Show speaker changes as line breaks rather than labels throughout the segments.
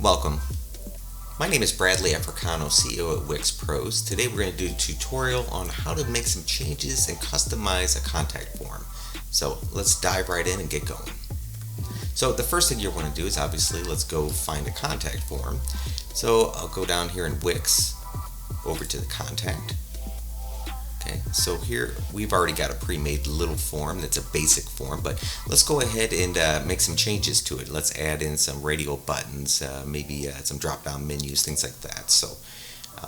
Welcome. My name is Bradley Africano, CEO at WIXPROS. Today we're going to do a tutorial on how to make some changes and customize a contact form. So let's dive right in and get going. So the first thing you want to do is obviously let's go find a contact form. So I'll go down here in Wix, over to the contact. Okay, so here we've already got a pre-made little form that's a basic form, but let's go ahead and make some changes to it. Let's add in some radial buttons, maybe some drop-down menus, things like that. So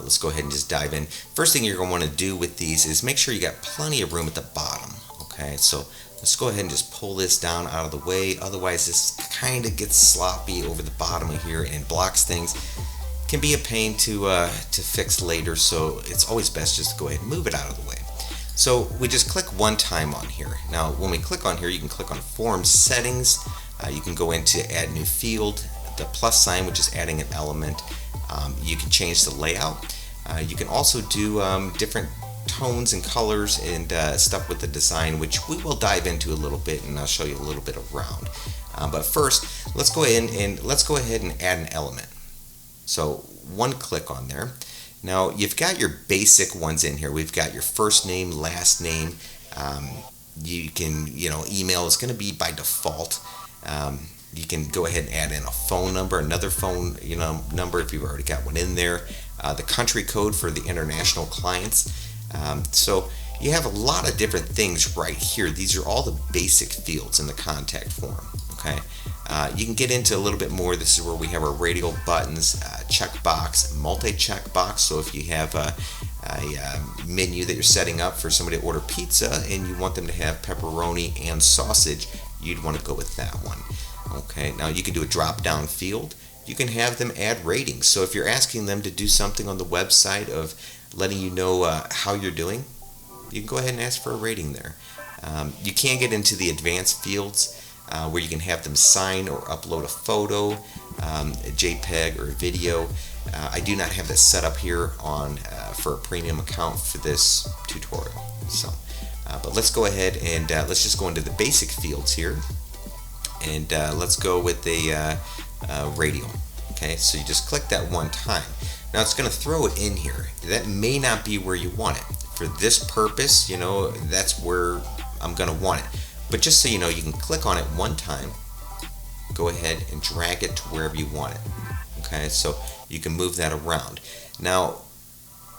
let's go ahead and just dive in. First thing you're going to want to do with these is make sure you got plenty of room at the bottom. Okay, so let's go ahead and just pull this down out of the way. Otherwise, this kind of gets sloppy over the bottom of here and blocks things. Can be a pain to fix later, so it's always best just to go ahead and move it out of the way. So we just click one time on here. Now when we click on here, you can click on form settings. You can go into add new field, the plus sign, which is adding an element. You can change the layout. You can also do different tones and colors and stuff with the design, which we will dive into a little bit, and I'll show you a little bit around. But first, let's go ahead and add an element. So one click on there. Now you've got your basic ones in here. We've got your first name, last name. You can, email is going to be by default. You can go ahead and add in a phone number, another phone, number if you've already got one in there. The country code for the international clients. So you have a lot of different things right here. These are all the basic fields in the contact form. Okay. You can get into a little bit more. This is where we have our radial buttons, checkbox, multi-checkbox. So if you have a menu that you're setting up for somebody to order pizza and you want them to have pepperoni and sausage, you'd want to go with that one. Okay, now you can do a drop-down field. You can have them add ratings. So if you're asking them to do something on the website of letting you know how you're doing, you can go ahead and ask for a rating there. You can get into the advanced fields, where you can have them sign or upload a photo, a JPEG or a video. I do not have this set up here on for a premium account for this tutorial. So, but let's go ahead and let's just go into the basic fields here, and let's go with the radial. Okay, so you just click that one time. Now it's going to throw it in here. That may not be where you want it. For this purpose, that's where I'm going to want it. But just so you know, you can click on it one time, go ahead and drag it to wherever you want it. Okay, so you can move that around. Now,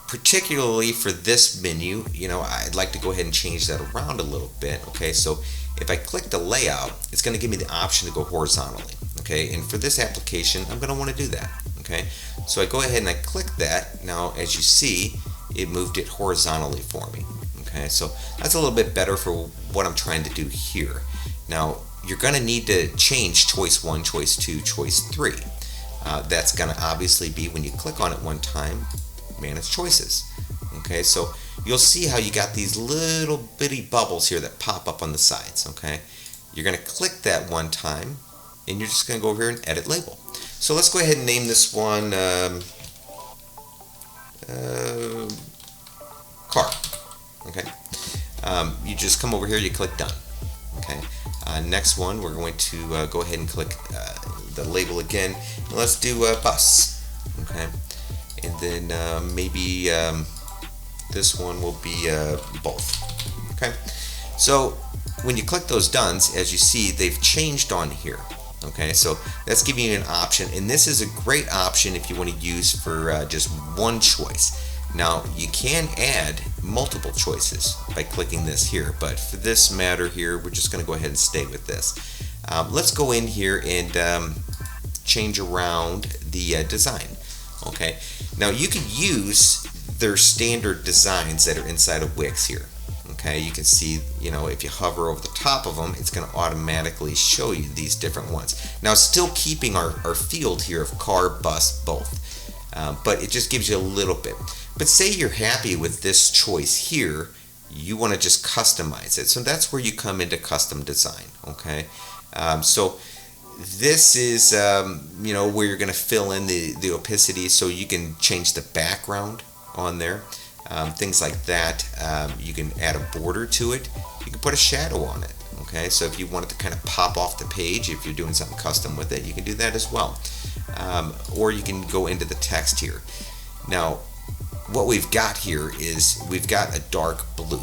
particularly for this menu, I'd like to go ahead and change that around a little bit. Okay, so if I click the layout, it's going to give me the option to go horizontally. Okay, and for this application, I'm going to want to do that. Okay, so I go ahead and I click that. Now, as you see, it moved it horizontally for me. Okay, so that's a little bit better for what I'm trying to do here. Now, you're going to need to change choice 1, choice 2, choice 3. That's going to obviously be when you click on it one time, manage choices. Okay, so you'll see how you got these little bitty bubbles here that pop up on the sides. Okay, you're going to click that one time, and you're just going to go over here and edit label. So let's go ahead and name this one car. Okay, you just come over here, you click done. Okay, next one, we're going to go ahead and click the label again, and let's do bus. Okay, and then maybe this one will be both. Okay, so when you click those dones, as you see, they've changed on here. Okay, so that's giving you an option, and this is a great option if you want to use for just one choice. Now, you can add multiple choices by clicking this here, but for this matter here, we're just going to go ahead and stay with this. Let's go in here and change around the design. Okay, now you can use their standard designs that are inside of Wix here. Okay, you can see, if you hover over the top of them, it's going to automatically show you these different ones. Now, still keeping our field here of car, bus, both. But it just gives you a little bit. But say you're happy with this choice here, you want to just customize it. So that's where you come into custom design. Okay, so this is where you're going to fill in the opacity, so you can change the background on there, things like that. You can add a border to it. You can put a shadow on it. Okay, so if you want it to kind of pop off the page, if you're doing something custom with it, you can do that as well. or you can go into the text here. Now, what we've got here is we've got a dark blue,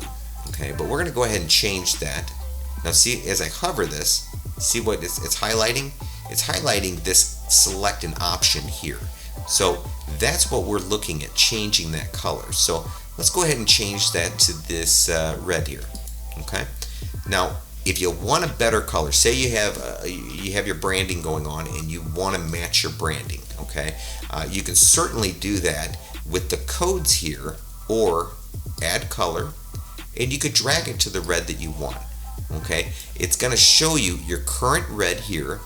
okay, but we're going to go ahead and change that. Now see, as I hover this, see what it's highlighting? It's highlighting this select an option here. So that's what we're looking at, changing that color. So let's go ahead and change that to this red here, okay? Now, if you want a better color, say you have your branding going on and you want to match your branding, okay? You can certainly do that with the codes here, or add color, and you could drag it to the red that you want. Okay, it's going to show you your current red here,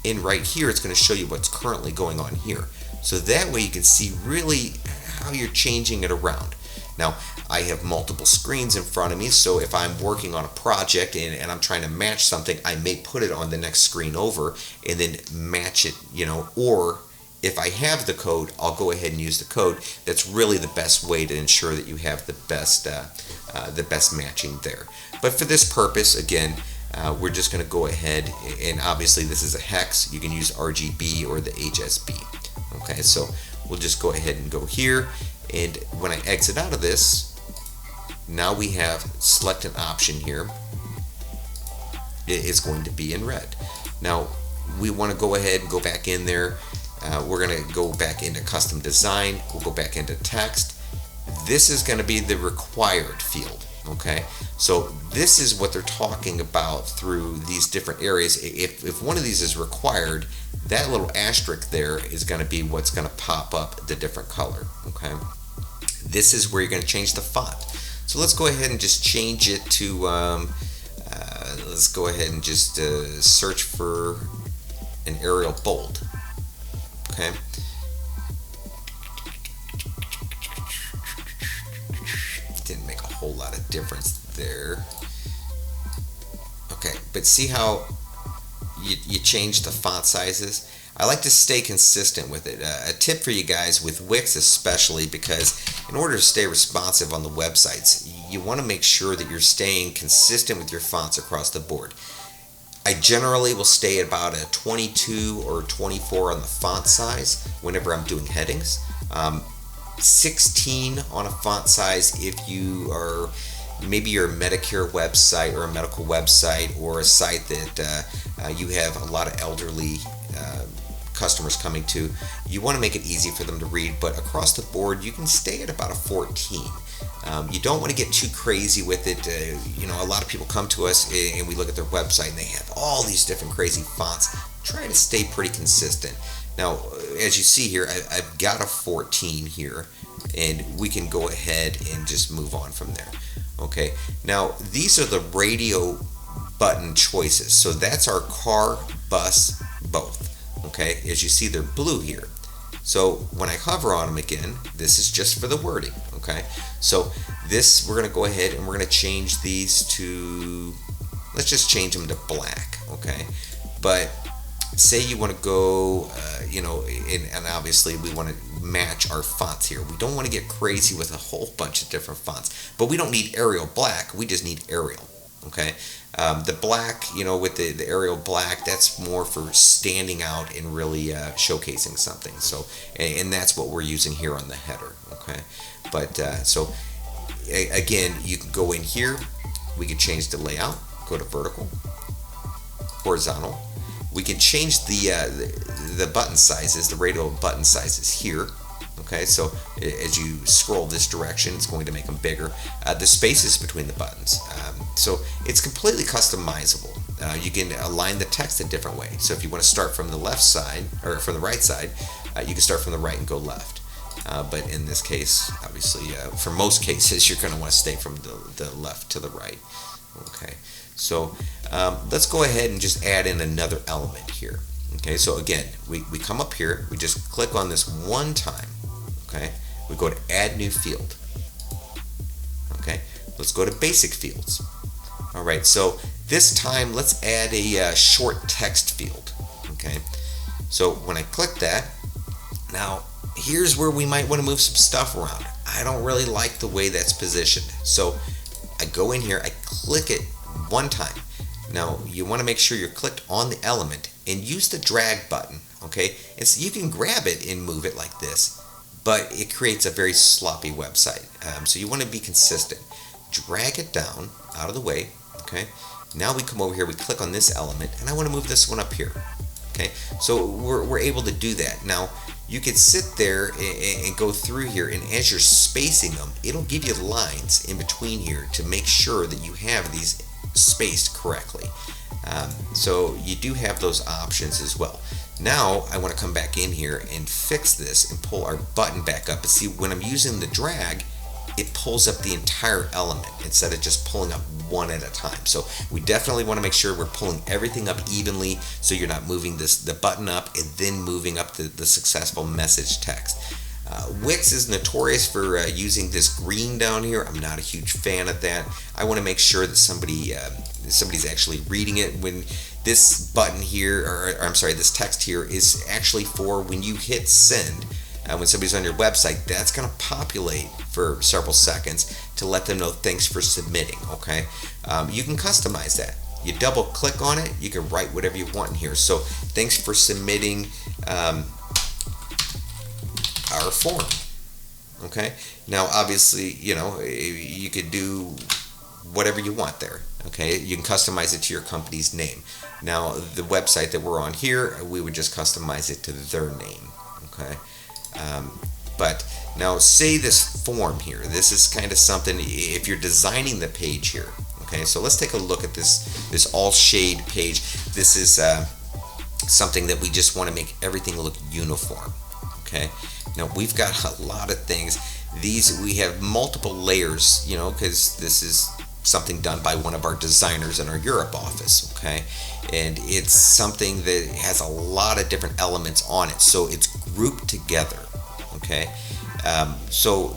and right here it's going to show you what's currently going on here. So that way you can see really how you're changing it around. Now, I have multiple screens in front of me, so if I'm working on a project and I'm trying to match something, I may put it on the next screen over and then match it, or if I have the code, I'll go ahead and use the code. That's really the best way to ensure that you have the best matching there. But for this purpose, again, we're just going to go ahead, and obviously this is a hex. You can use RGB or the HSB. Okay, so we'll just go ahead and go here, and when I exit out of this, now we have select an option here. It's going to be in red. Now we want to go ahead and go back in there. We're going to go back into custom design. We'll go back into text. This is going to be the required field. Okay, so this is what they're talking about through these different areas. If one of these is required, that little asterisk there is going to be what's going to pop up the different color. Okay, this is where you're going to change the font. So let's go ahead and just change it to let's go ahead and just search for an Arial bold. Okay, didn't make a whole lot of difference there. Okay, but see how you change the font sizes? I like to stay consistent with it. A tip for you guys with Wix especially, because in order to stay responsive on the websites, you want to make sure that you're staying consistent with your fonts across the board. I generally will stay at about a 22 or 24 on the font size whenever I'm doing headings. 16 on a font size if you are, maybe you're a Medicare website or a medical website or a site that you have a lot of elderly customers coming to. You want to make it easy for them to read, but across the board you can stay at about a 14. You don't want to get too crazy with it. A lot of people come to us and we look at their website and they have all these different crazy fonts. Try to stay pretty consistent. Now, as you see here, I've got a 14 here, and we can go ahead and just move on from there. Okay, now these are the radio button choices. So that's our car, bus, both. Okay, as you see, they're blue here. So when I hover on them again, this is just for the wording. Okay, so this, we're going to go ahead and we're going to change these to, let's just change them to black. Okay, but say you want to go, and obviously we want to match our fonts here. We don't want to get crazy with a whole bunch of different fonts, but we don't need Arial black. We just need Arial. Okay, the black, with the Arial black, that's more for standing out and really showcasing something. So, and that's what we're using here on the header. Okay, but so again, you can go in here. We can change the layout. Go to vertical, horizontal. We can change the button sizes, the radial button sizes here. Okay, so as you scroll this direction, it's going to make them bigger. The spaces between the buttons. So it's completely customizable. You can align the text a different way. So if you want to start from the left side, or from the right side, you can start from the right and go left. But in this case, obviously, for most cases, you're going to want to stay from the left to the right. Okay, so let's go ahead and just add in another element here. Okay, so again, we come up here, we just click on this one time. Okay, we go to add new field. Okay, let's go to basic fields. All right, so this time let's add a short text field. Okay, so when I click that, now here's where we might want to move some stuff around. I don't really like the way that's positioned, so I go in here, I click it one time. Now you want to make sure you're clicked on the element and use the drag button Okay, and so you can grab it and move it like this, but it creates a very sloppy website. So you want to be consistent. Drag it down out of the way. Okay, now we come over here, we click on this element, and I want to move this one up here. Okay, so we're able to do that. Now you could sit there and go through here, and as you're spacing them, it'll give you lines in between here to make sure that you have these spaced correctly. So you do have those options as well. Now I want to come back in here and fix this and pull our button back up. And see, when I'm using the drag, it pulls up the entire element instead of just pulling up one at a time. So we definitely want to make sure we're pulling everything up evenly, so you're not moving the button up and then moving up the successful message text. Wix is notorious for using this green down here. I'm not a huge fan of that. I want to make sure that somebody's actually reading it. When this button here, or I'm sorry, this text here is actually for when you hit send. When somebody's on your website, that's going to populate for several seconds to let them know thanks for submitting. Okay, you can customize that. You double click on it, you can write whatever you want in here. So thanks for submitting our form. Okay, now obviously, you know, you could do whatever you want there. Okay, you can customize it to your company's name. Now the website that we're on here, we would just customize it to their name. Okay. But now say this form here, this is kind of something if you're designing the page here. Okay, so let's take a look at this all shade page. This is something that we just want to make everything look uniform. Okay, now we've got a lot of things. We have multiple layers, you know, because this is something done by one of our designers in our Europe office. Okay, and it's something that has a lot of different elements on it, so it's grouped together. Okay, so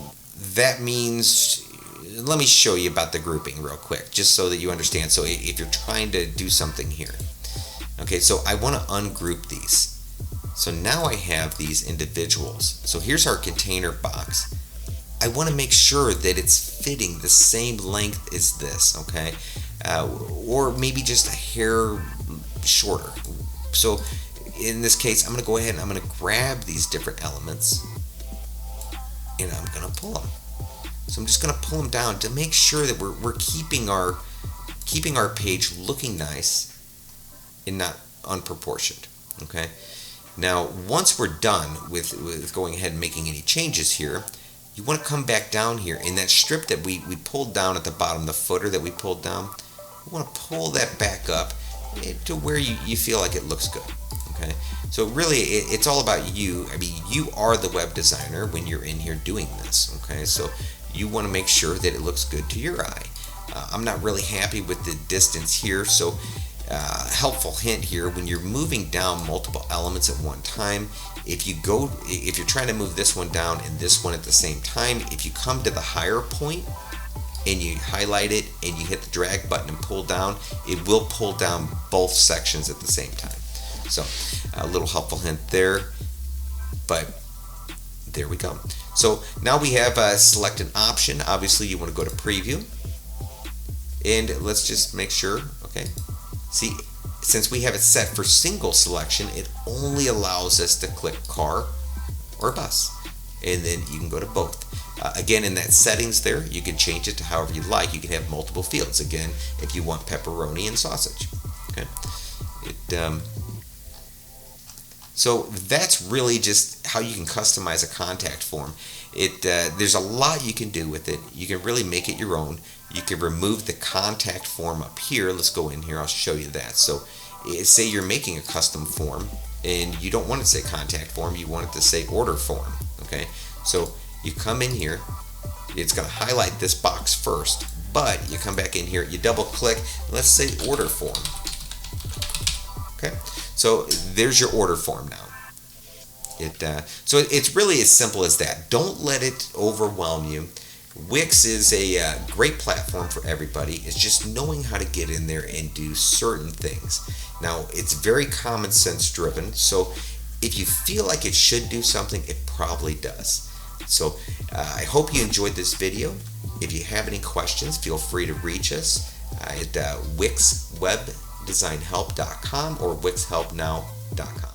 that means, let me show you about the grouping real quick, just so that you understand. So if you're trying to do something here, okay, so I want to ungroup these. So now I have these individuals. So here's our container box. I want to make sure that it's fitting the same length as this, okay, or maybe just a hair shorter. So in this case, I'm going to go ahead and I'm going to grab these different elements and I'm going to pull them. So I'm just going to pull them down to make sure that we're keeping our page looking nice and not unproportioned. Okay. Now once we're done with going ahead and making any changes here, you want to come back down here in that strip that we pulled down at the bottom, the footer that we pulled down. You want to pull that back up to where you feel like it looks good. Okay, so really it's all about you. I mean, you are the web designer when you're in here doing this. Okay, so you want to make sure that it looks good to your eye. I'm not really happy with the distance here, so helpful hint here: when you're moving down multiple elements at one time, if you're trying to move this one down and this one at the same time, if you come to the higher point and you highlight it and you hit the drag button and pull down, it will pull down both sections at the same time. So a little helpful hint there, but there we go. So now we have select an option. Obviously you want to go to preview, and let's just make sure. Okay, see, since we have it set for single selection, it only allows us to click car or bus, and then you can go to both. Again, in that settings there, you can change it to however you like. You can have multiple fields. Again, if you want pepperoni and sausage. Okay. So that's really just how you can customize a contact form. There's a lot you can do with it. You can really make it your own. You can remove the contact form up here. Let's go in here. I'll show you that. So say you're making a custom form and you don't want it to say contact form. You want it to say order form. Okay. So you come in here. It's going to highlight this box first, but you come back in here. You double click. Let's say order form. Okay. So there's your order form now. So it's really as simple as that. Don't let it overwhelm you. Wix is a great platform for everybody. It's just knowing how to get in there and do certain things. Now, it's very common sense driven, so if you feel like it should do something, it probably does. So I hope you enjoyed this video. If you have any questions, feel free to reach us at WIXWebDesignHelp.com or WIXHelpNow.com.